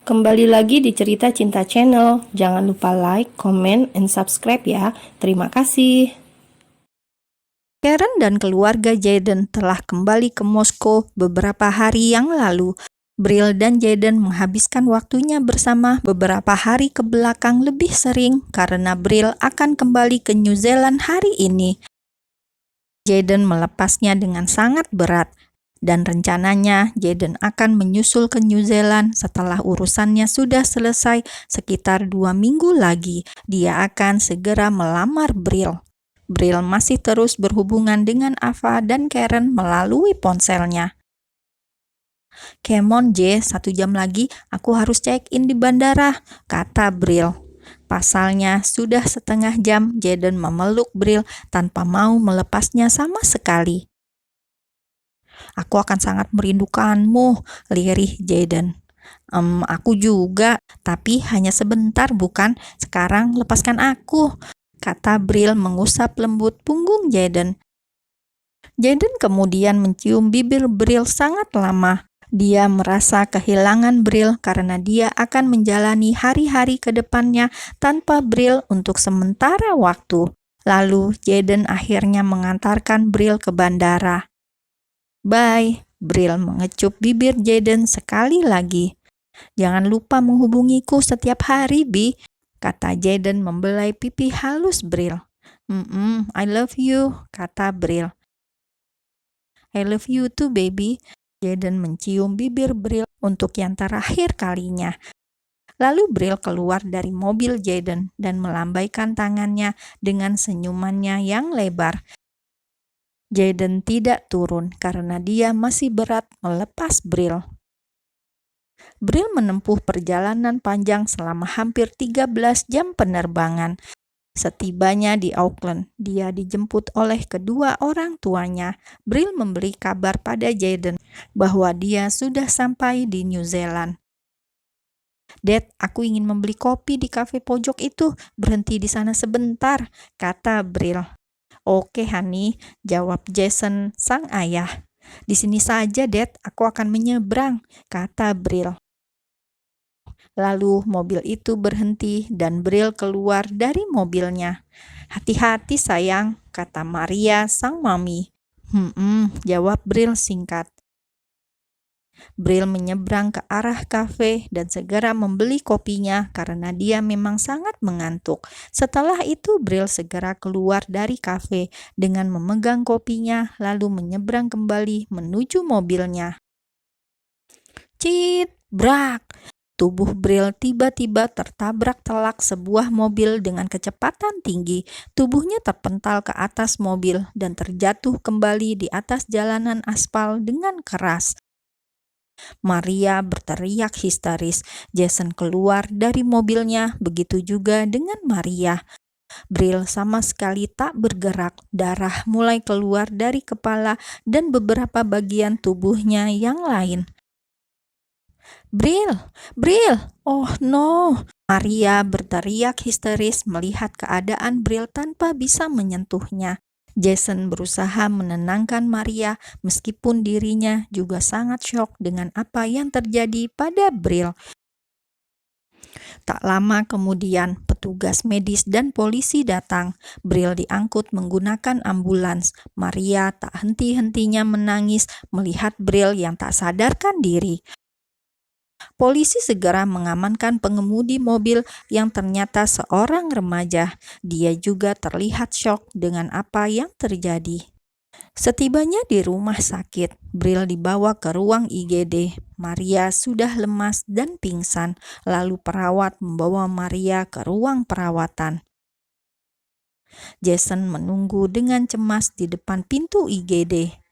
Kembali lagi di Cerita Cinta Channel. Jangan lupa like, comment, and subscribe ya. Terima kasih. Karen dan keluarga Jaden telah kembali ke Moskow beberapa hari yang lalu. Brill dan Jaden menghabiskan waktunya bersama beberapa hari ke belakang lebih sering karena Brill akan kembali ke New Zealand hari ini. Jaden melepasnya dengan sangat berat, dan rencananya Jaden akan menyusul ke New Zealand setelah urusannya sudah selesai sekitar 2 minggu lagi. Dia akan segera melamar Brill. Brill masih terus berhubungan dengan Ava dan Karen melalui ponselnya. "Come on, J, 1 jam lagi aku harus check-in di bandara," kata Brill. Pasalnya, sudah setengah jam Jaden memeluk Brill tanpa mau melepasnya sama sekali. "Aku akan sangat merindukanmu," lirih Jaden. Aku juga, tapi hanya sebentar bukan? Sekarang lepaskan aku," kata Brill mengusap lembut punggung Jaden. Jaden kemudian mencium bibir Brill sangat lama. Dia merasa kehilangan Brill karena dia akan menjalani hari-hari ke depannya tanpa Brill untuk sementara waktu. Lalu Jaden akhirnya mengantarkan Brill ke bandara. "Bye," Brill mengecup bibir Jaden sekali lagi. "Jangan lupa menghubungiku setiap hari, Bi," kata Jaden membelai pipi halus Brill. I love you," kata Brill. "I love you too, baby." Jaden mencium bibir Brill untuk yang terakhir kalinya. Lalu Brill keluar dari mobil Jaden dan melambaikan tangannya dengan senyumannya yang lebar. Jaden tidak turun karena dia masih berat melepas Brill. Brill menempuh perjalanan panjang selama hampir 13 jam penerbangan. Setibanya di Auckland, dia dijemput oleh kedua orang tuanya. Brill memberi kabar pada Jaden bahwa dia sudah sampai di New Zealand. "Dad, aku ingin membeli kopi di kafe pojok itu. Berhenti di sana sebentar," kata Brill. "Oke, Honey," jawab Jason, sang ayah. "Di sini saja, Dad. Aku akan menyeberang," kata Brill. Lalu mobil itu berhenti dan Brill keluar dari mobilnya. "Hati-hati sayang," kata Maria, sang mami. Jawab Brill singkat. Brill menyeberang ke arah kafe dan segera membeli kopinya karena dia memang sangat mengantuk. Setelah itu Brill segera keluar dari kafe dengan memegang kopinya lalu menyeberang kembali menuju mobilnya. Cit, brak! Tubuh Brill tiba-tiba tertabrak telak sebuah mobil dengan kecepatan tinggi. Tubuhnya terpental ke atas mobil dan terjatuh kembali di atas jalanan aspal dengan keras. Maria berteriak histeris. Jason keluar dari mobilnya, begitu juga dengan Maria. Brill sama sekali tak bergerak. Darah mulai keluar dari kepala dan beberapa bagian tubuhnya yang lain. Brill! Oh no!" Maria berteriak histeris melihat keadaan Brill tanpa bisa menyentuhnya. Jason berusaha menenangkan Maria meskipun dirinya juga sangat syok dengan apa yang terjadi pada Brill. Tak lama kemudian, petugas medis dan polisi datang. Brill diangkut menggunakan ambulans. Maria tak henti-hentinya menangis melihat Brill yang tak sadarkan diri. Polisi segera mengamankan pengemudi mobil yang ternyata seorang remaja. Dia juga terlihat syok dengan apa yang terjadi. Setibanya di rumah sakit, Brill dibawa ke ruang IGD. Maria sudah lemas dan pingsan, lalu perawat membawa Maria ke ruang perawatan. Jason menunggu dengan cemas di depan pintu IGD.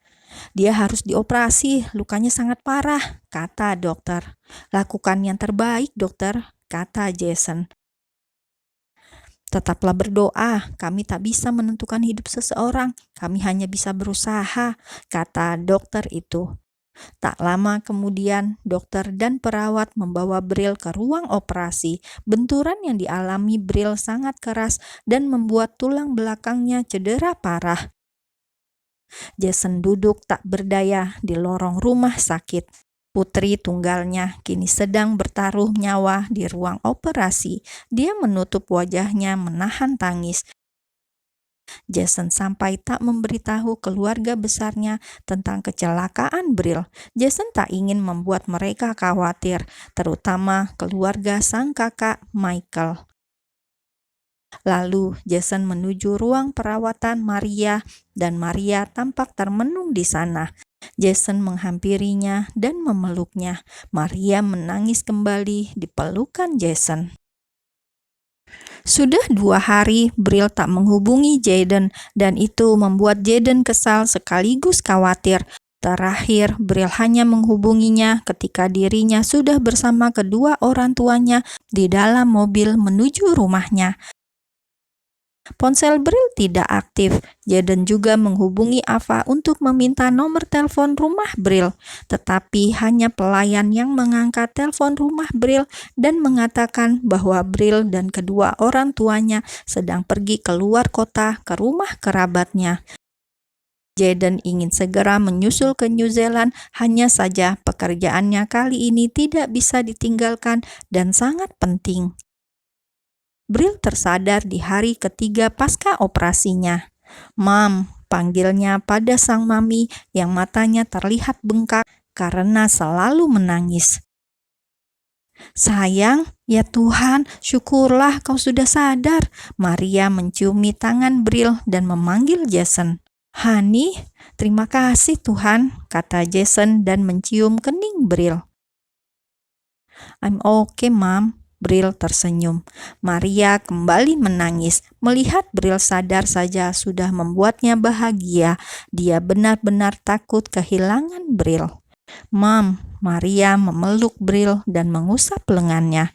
"Dia harus dioperasi, lukanya sangat parah," kata dokter. "Lakukan yang terbaik, dokter," kata Jason. "Tetaplah berdoa, kami tak bisa menentukan hidup seseorang, kami hanya bisa berusaha," kata dokter itu. Tak lama kemudian, dokter dan perawat membawa Brill ke ruang operasi. Benturan yang dialami Brill sangat keras dan membuat tulang belakangnya cedera parah. Jason duduk tak berdaya di lorong rumah sakit. Putri tunggalnya kini sedang bertaruh nyawa di ruang operasi. Dia menutup wajahnya menahan tangis. Jason sampai tak memberitahu keluarga besarnya tentang kecelakaan Brill. Jason tak ingin membuat mereka khawatir, terutama keluarga sang kakak Michael. Lalu Jason menuju ruang perawatan Maria dan Maria tampak termenung di sana. Jason menghampirinya dan memeluknya. Maria menangis kembali di pelukan Jason. Sudah 2 hari Brill tak menghubungi Jaden dan itu membuat Jaden kesal sekaligus khawatir. Terakhir, Brill hanya menghubunginya ketika dirinya sudah bersama kedua orang tuanya di dalam mobil menuju rumahnya. Ponsel Brill tidak aktif. Jaden juga menghubungi Ava untuk meminta nomor telepon rumah Brill, tetapi hanya pelayan yang mengangkat telepon rumah Brill dan mengatakan bahwa Brill dan kedua orang tuanya sedang pergi keluar kota ke rumah kerabatnya. Jaden ingin segera menyusul ke New Zealand, hanya saja pekerjaannya kali ini tidak bisa ditinggalkan dan sangat penting. Brill tersadar di hari ketiga pasca operasinya. "Mam," panggilnya pada sang mami yang matanya terlihat bengkak karena selalu menangis. "Sayang, ya Tuhan, syukurlah kau sudah sadar." Maria menciumi tangan Brill dan memanggil Jason. "Honey, terima kasih Tuhan," kata Jason dan mencium kening Brill. "I'm okay, Mam." Brill tersenyum. Maria kembali menangis. Melihat Brill sadar saja sudah membuatnya bahagia. Dia benar-benar takut kehilangan Brill. "Mam," Maria memeluk Brill dan mengusap lengannya.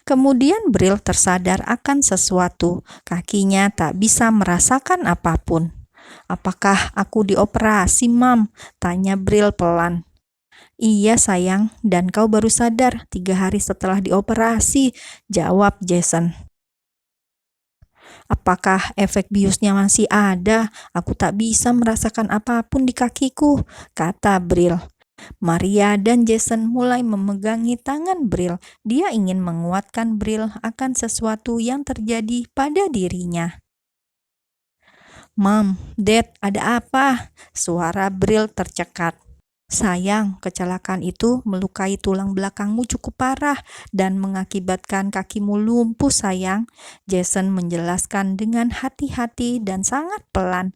Kemudian Brill tersadar akan sesuatu. Kakinya tak bisa merasakan apapun. "Apakah aku dioperasi, Mam?" tanya Brill pelan. "Iya sayang, dan kau baru sadar 3 hari setelah dioperasi," jawab Jason. "Apakah efek biusnya masih ada? Aku tak bisa merasakan apapun di kakiku," kata Brill. Maria dan Jason mulai memegangi tangan Brill. Dia ingin menguatkan Brill akan sesuatu yang terjadi pada dirinya. "Mom, Dad, ada apa?" Suara Brill tercekat. "Sayang, kecelakaan itu melukai tulang belakangmu cukup parah dan mengakibatkan kakimu lumpuh sayang," Jason menjelaskan dengan hati-hati dan sangat pelan.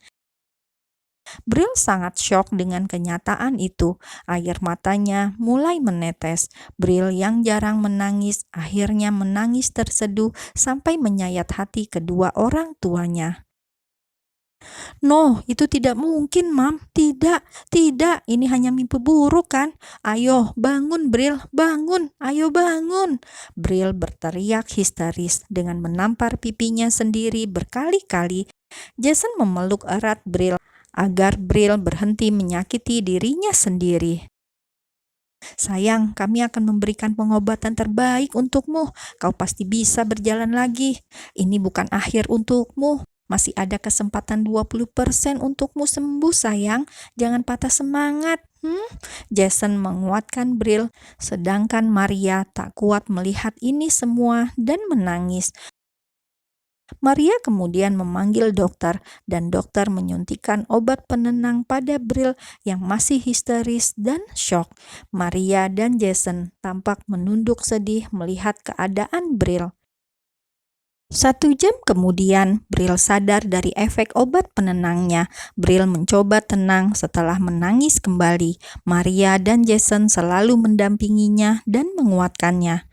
Brill sangat syok dengan kenyataan itu. Air matanya mulai menetes. Brill yang jarang menangis akhirnya menangis terseduh sampai menyayat hati kedua orang tuanya. "No, itu tidak mungkin, Mam. Tidak, tidak. Ini hanya mimpi buruk kan? Ayo, bangun, Brill. Bangun. Ayo bangun." Brill berteriak histeris dengan menampar pipinya sendiri berkali-kali. Jason memeluk erat Brill agar Brill berhenti menyakiti dirinya sendiri. "Sayang, kami akan memberikan pengobatan terbaik untukmu. Kau pasti bisa berjalan lagi. Ini bukan akhir untukmu. Masih ada kesempatan 20% untukmu sembuh sayang. Jangan patah semangat." Jason menguatkan Brill, sedangkan Maria tak kuat melihat ini semua dan menangis. Maria kemudian memanggil dokter dan dokter menyuntikkan obat penenang pada Brill yang masih histeris dan syok. Maria dan Jason tampak menunduk sedih melihat keadaan Brill. 1 jam kemudian, Brill sadar dari efek obat penenangnya. Brill mencoba tenang setelah menangis kembali. Maria dan Jason selalu mendampinginya dan menguatkannya.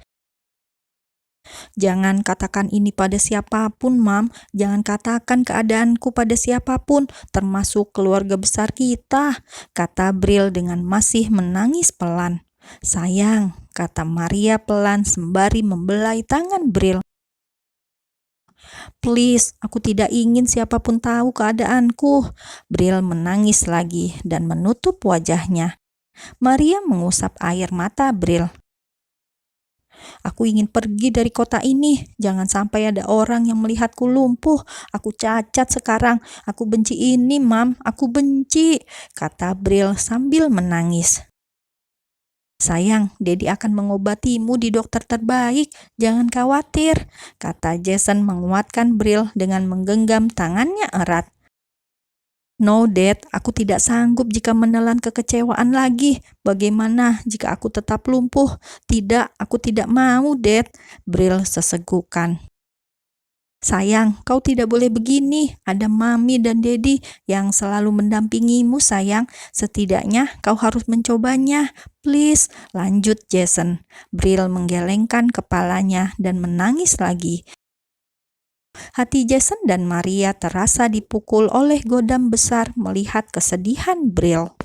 "Jangan katakan ini pada siapapun, Mam. Jangan katakan keadaanku pada siapapun, termasuk keluarga besar kita," kata Brill dengan masih menangis pelan. "Sayang," kata Maria pelan sembari membelai tangan Brill. "Please, aku tidak ingin siapapun tahu keadaanku." Brill menangis lagi dan menutup wajahnya. Maria mengusap air mata Brill. "Aku ingin pergi dari kota ini. Jangan sampai ada orang yang melihatku lumpuh. Aku cacat sekarang. Aku benci ini, Mam. Aku benci," kata Brill sambil menangis. Sayang, Dedi akan mengobatimu di dokter terbaik. Jangan khawatir, kata Jason menguatkan Brill dengan menggenggam tangannya erat. No, Dad, aku tidak sanggup jika menelan kekecewaan lagi. Bagaimana jika aku tetap lumpuh? Tidak, aku tidak mau, Dad, Brill sesegukan. Sayang, kau tidak boleh begini. Ada Mami dan Daddy yang selalu mendampingimu, sayang. Setidaknya kau harus mencobanya. Please, lanjut Jason. Brill menggelengkan kepalanya dan menangis lagi. Hati Jason dan Maria terasa dipukul oleh godam besar melihat kesedihan Brill.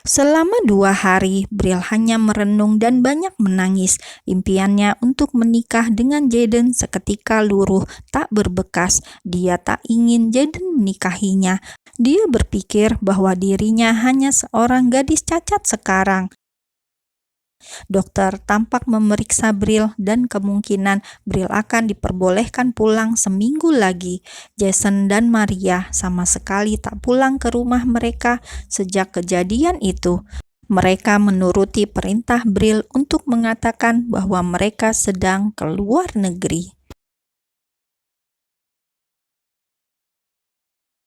Selama 2 hari, Brill hanya merenung dan banyak menangis. Impiannya untuk menikah dengan Jaden seketika luruh, tak berbekas. Dia tak ingin Jaden menikahinya. Dia berpikir bahwa dirinya hanya seorang gadis cacat sekarang. Dokter tampak memeriksa Brill dan kemungkinan Brill akan diperbolehkan pulang seminggu lagi. Jason dan Maria sama sekali tak pulang ke rumah mereka sejak kejadian itu. Mereka menuruti perintah Brill untuk mengatakan bahwa mereka sedang ke luar negeri.